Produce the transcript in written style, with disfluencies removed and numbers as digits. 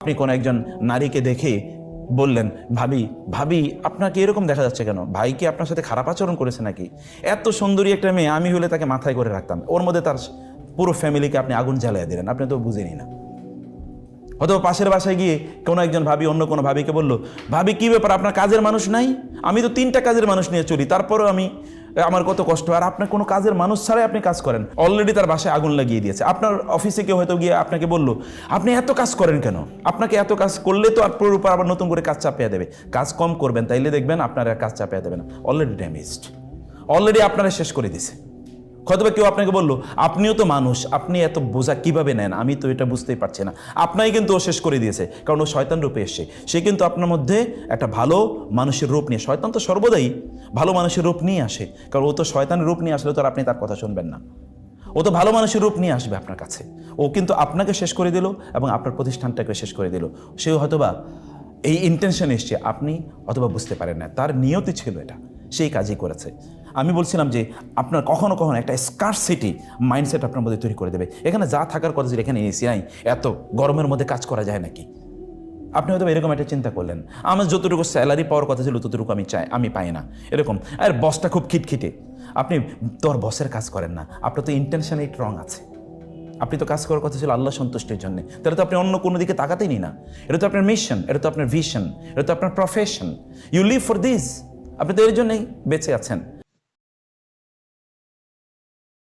আপনি কোনো একজন নারীকে দেখে বললেন, ভাবি ভাবি আপনাকে এরকম দেখা যাচ্ছে কেন? ভাই কি আপনার সাথে খারাপ আচরণ করেছে নাকি? এত সুন্দরী একটা মেয়ে, আমি হলে তাকে মাথায় করে রাখতাম। ওর মধ্যে তার পুরো ফ্যামিলিকে আপনি আগুন জ্বালিয়ে দিলেন, আপনি তো বুঝেনি না। অথবা পাশের বাসায় গিয়ে কোনো একজন ভাবি অন্য কোনো ভাবিকে বললো, ভাবি কি ব্যাপার, আপনার কাজের মানুষ নাই? আমি তো 3টা কাজের মানুষ নিয়ে চলি, তারপরেও আমার কত কষ্ট, আর আপনার কোনো কাজের মানুষ ছাড়াই আপনি কাজ করেন। অলরেডি তার বাসায় আগুন লাগিয়ে দিয়েছে। আপনার অফিসে কেউ হয়তো গিয়ে আপনাকে বললো, আপনি এত কাজ করেন কেন? আপনাকে এত কাজ করলে তো আপনার উপর আবার নতুন করে কাজ চাপিয়ে দেবে। কাজ কম করবেন, তাইলে দেখবেন আপনার আর কাজ চাপিয়ে দেবে না। অলরেডি ড্যামেজড, অলরেডি আপনারা শেষ করে দিছে। হয়তো কেউ আপনাকে বললো, আপনিও তো মানুষ, আপনি এত বোঝা কিভাবে নেন, আমি তো এটা বুঝতেই পারছি না। আপনাই কিন্তু ও শেষ করে দিয়েছে, কারণ ও শয়তান রূপে এসছে। সে কিন্তু আপনার মধ্যে একটা ভালো মানুষের রূপ নিয়ে, শয়তান তো সর্বদাই ভালো মানুষের রূপ নিয়ে আসে, কারণ ও তো শয়তানের রূপ নিয়ে আসলে তো আর আপনি তার কথা শুনবেন না। ও তো ভালো মানুষের রূপ নিয়ে আসবে আপনার কাছে। ও কিন্তু আপনাকে শেষ করে দিল এবং আপনার প্রতিষ্ঠানটাকে শেষ করে দিল। সেও হয়তোবা এই ইন্টেনশন এসছে, আপনি অথবা বুঝতে পারেন না। তার নিয়তি ছিল এটা, সেই কাজই করেছে। আমি বলছিলাম যে আপনার কখনো কখনো একটা স্কারসিটি মাইন্ডসেট আপনার মধ্যে তৈরি করে দেবে। এখানে যা থাকার কথা, এখানে এসি নাই, এত গরমের মধ্যে কাজ করা যায় নাকি? আপনি হয়তো এরকম একটা চিন্তা করলেন, আমার যতটুকু স্যালারি পাওয়ার কথা ছিল ততটুকু আমি পাই না, এরকম। আর বসটা খুব খিটখিটে। আপনি তোর বসের কাজ করেন না, আপনার তো ইন্টেনশনালি রং আছে। আপনি তো কাজ করার কথা ছিল আল্লাহ সন্তুষ্টির জন্য, তাহলে তো আপনি অন্য কোনো দিকে তাকাতেই নি না। এটা তো আপনার মিশন, এটা তো আপনার ভিশন, এটা তো আপনার profession. You live for this, আপনি তো এর জন্যই বেঁচে আছেন।